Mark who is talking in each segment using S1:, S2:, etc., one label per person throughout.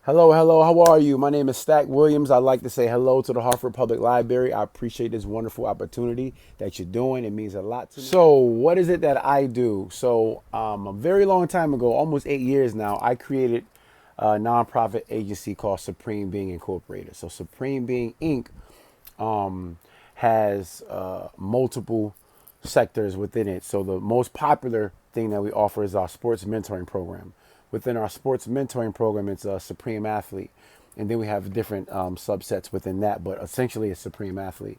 S1: Hello, hello, how are you? My name is Stack Williams. I'd like to say hello to the Hartford Public Library. I appreciate this wonderful opportunity that you're doing. It means a lot to me. So, what is it that I do? A very long time ago, almost 8 years now, I created a nonprofit agency called Supreme Being Incorporated. So, Supreme Being Inc. Has multiple sectors within it. So the most popular thing that we offer is our sports mentoring program. Within our sports mentoring program, it's a Supreme Athlete, and then we have different subsets within that. But essentially, it's Supreme Athlete.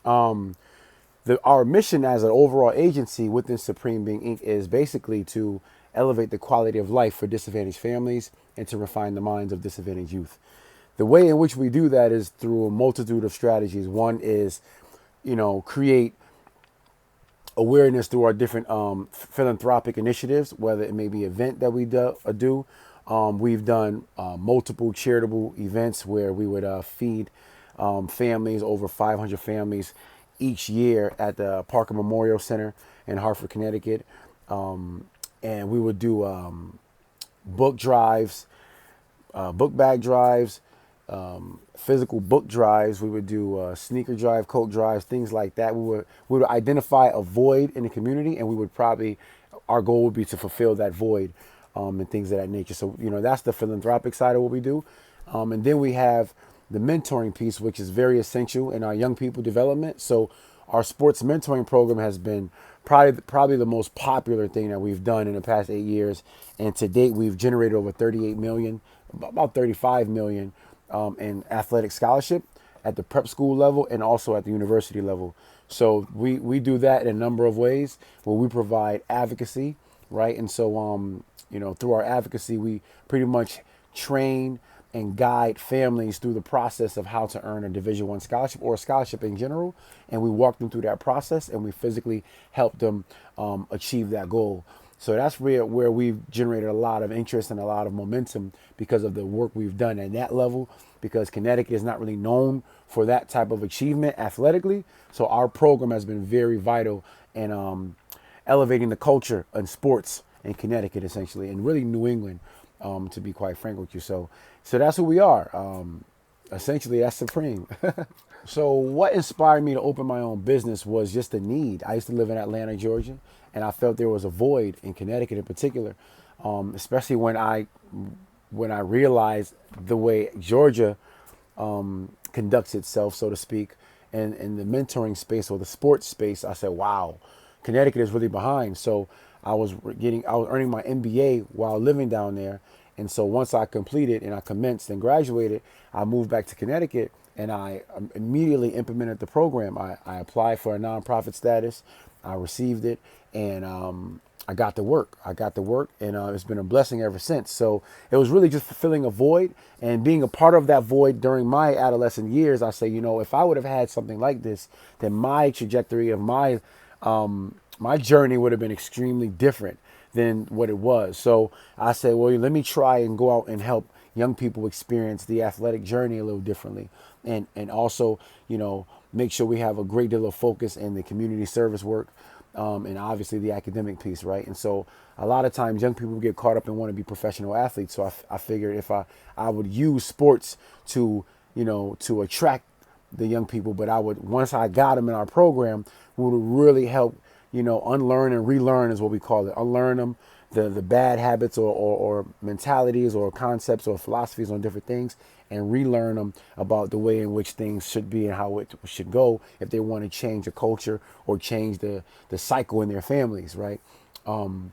S1: Our mission as an overall agency within Supreme Being Inc. is basically to elevate the quality of life for disadvantaged families and to refine the minds of disadvantaged youth. The way in which we do that is through a multitude of strategies. One is, create awareness through our different philanthropic initiatives, whether it may be an event that we do. We've done multiple charitable events where we would feed families, over 500 families each year at the Parker Memorial Center in Hartford, Connecticut. And we would do book drives, book bag drives, physical book drives. We would do sneaker drive, coat drives, things like that. We would identify a void in the community, and we would probably, our goal would be to fulfill that void, and things of that nature. So that's the philanthropic side of what we do, and then we have the mentoring piece, which is very essential in our young people development. So our sports mentoring program has been probably the most popular thing that we've done in the past 8 years, and to date we've generated over 38 million, about 35 million in athletic scholarship at the prep school level and also at the university level. So we do that in a number of ways where we provide advocacy, right? And so through our advocacy, we pretty much train and guide families through the process of how to earn a Division I scholarship or a scholarship in general, and we walk them through that process and we physically help them achieve that goal. So that's where we've generated a lot of interest and a lot of momentum because of the work we've done at that level, because Connecticut is not really known for that type of achievement athletically. So our program has been very vital in elevating the culture in sports in Connecticut, essentially, and really New England, to be quite frank with you. So that's who we are. Essentially, that's Supreme. So what inspired me to open my own business was just a need. I used to live in Atlanta, Georgia, and I felt there was a void in Connecticut in particular, especially when I realized the way Georgia conducts itself, so to speak, and in the mentoring space or the sports space. I said, wow, Connecticut is really behind. So I was earning my MBA while living down there. And so once I completed and I commenced and graduated, I moved back to Connecticut and I immediately implemented the program. I applied for a nonprofit status. I received it, and I got to work. And it's been a blessing ever since. So it was really just fulfilling a void and being a part of that void during my adolescent years. I say, if I would have had something like this, then my trajectory of my journey would have been extremely different than what it was. So I said, well, let me try and go out and help young people experience the athletic journey a little differently. And also, make sure we have a great deal of focus in the community service work, and obviously the academic piece, right? And so a lot of times young people get caught up and want to be professional athletes. So I figured if I would use sports to attract the young people, but once I got them in our program, we would really help, unlearn and relearn is what we call it. Unlearn them, the bad habits or mentalities or concepts or philosophies on different things, and relearn them about the way in which things should be and how it should go if they want to change a culture or change the cycle in their families, right? And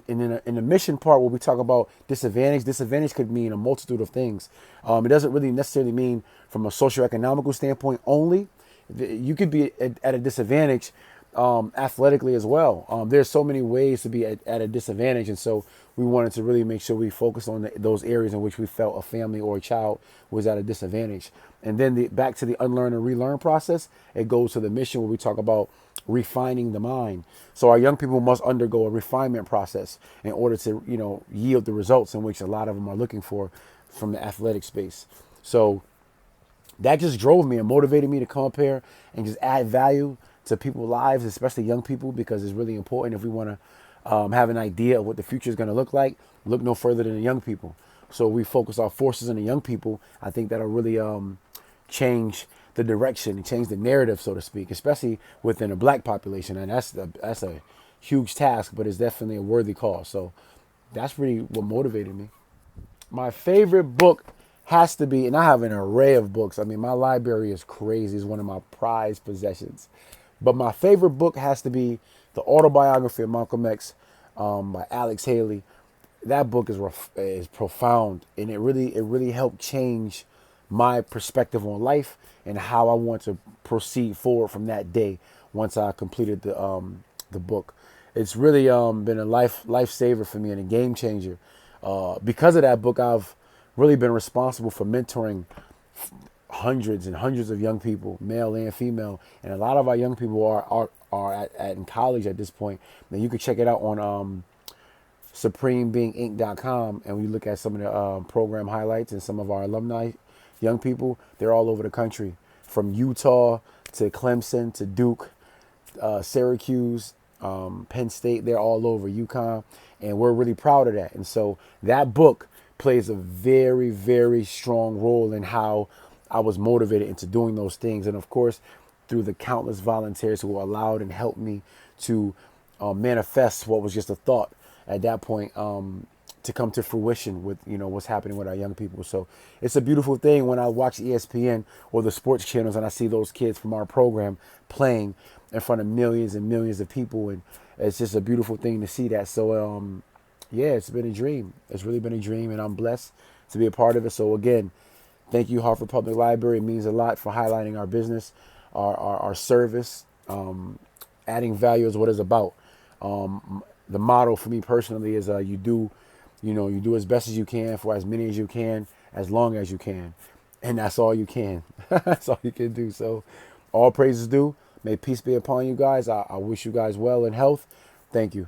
S1: in the mission part where we talk about disadvantage could mean a multitude of things. It doesn't really necessarily mean from a socioeconomical standpoint only. You could be at a disadvantage athletically as well. There's so many ways to be at a disadvantage, and so we wanted to really make sure we focused on those areas in which we felt a family or a child was at a disadvantage. And then back to the unlearn and relearn process, it goes to the mission where we talk about refining the mind. So our young people must undergo a refinement process in order to yield the results in which a lot of them are looking for from the athletic space. So that just drove me and motivated me to come up here and just add value to people's lives, especially young people, because it's really important if we want to have an idea of what the future is going to look like. Look no further than the young people. So we focus our forces on the young people. I think that'll really change the direction and change the narrative, so to speak, especially within a black population. And that's a huge task, but it's definitely a worthy cause. So that's really what motivated me. My favorite book has to be, and I have an array of books. I mean, my library is crazy. It's one of my prized possessions. But my favorite book has to be The Autobiography of Malcolm X by Alex Haley. That book is profound, and it really helped change my perspective on life and how I want to proceed forward from that day once I completed the book. It's really been a lifesaver for me and a game changer. Because of that book, I've really been responsible for mentoring hundreds and hundreds of young people, male and female, and a lot of our young people are in college at this point. Now you can check it out on supremebeinginc.com, and we look at some of the program highlights and some of our alumni, young people. They're all over the country, from Utah to Clemson to Duke, Syracuse, Penn State. They're all over, UConn, and we're really proud of that. And so that book plays a very, very strong role in how I was motivated into doing those things. And of course, through the countless volunteers who allowed and helped me to manifest what was just a thought at that point, to come to fruition with, what's happening with our young people. So it's a beautiful thing when I watch ESPN or the sports channels and I see those kids from our program playing in front of millions and millions of people. And it's just a beautiful thing to see that. So, yeah, it's been a dream. It's really been a dream, and I'm blessed to be a part of it. So again, thank you, Hartford Public Library. It means a lot for highlighting our business, our service. Adding value is what it's about. The motto for me personally is you do as best as you can for as many as you can, as long as you can. And that's all you can. That's all you can do. So all praises due. May peace be upon you guys. I wish you guys well and health. Thank you.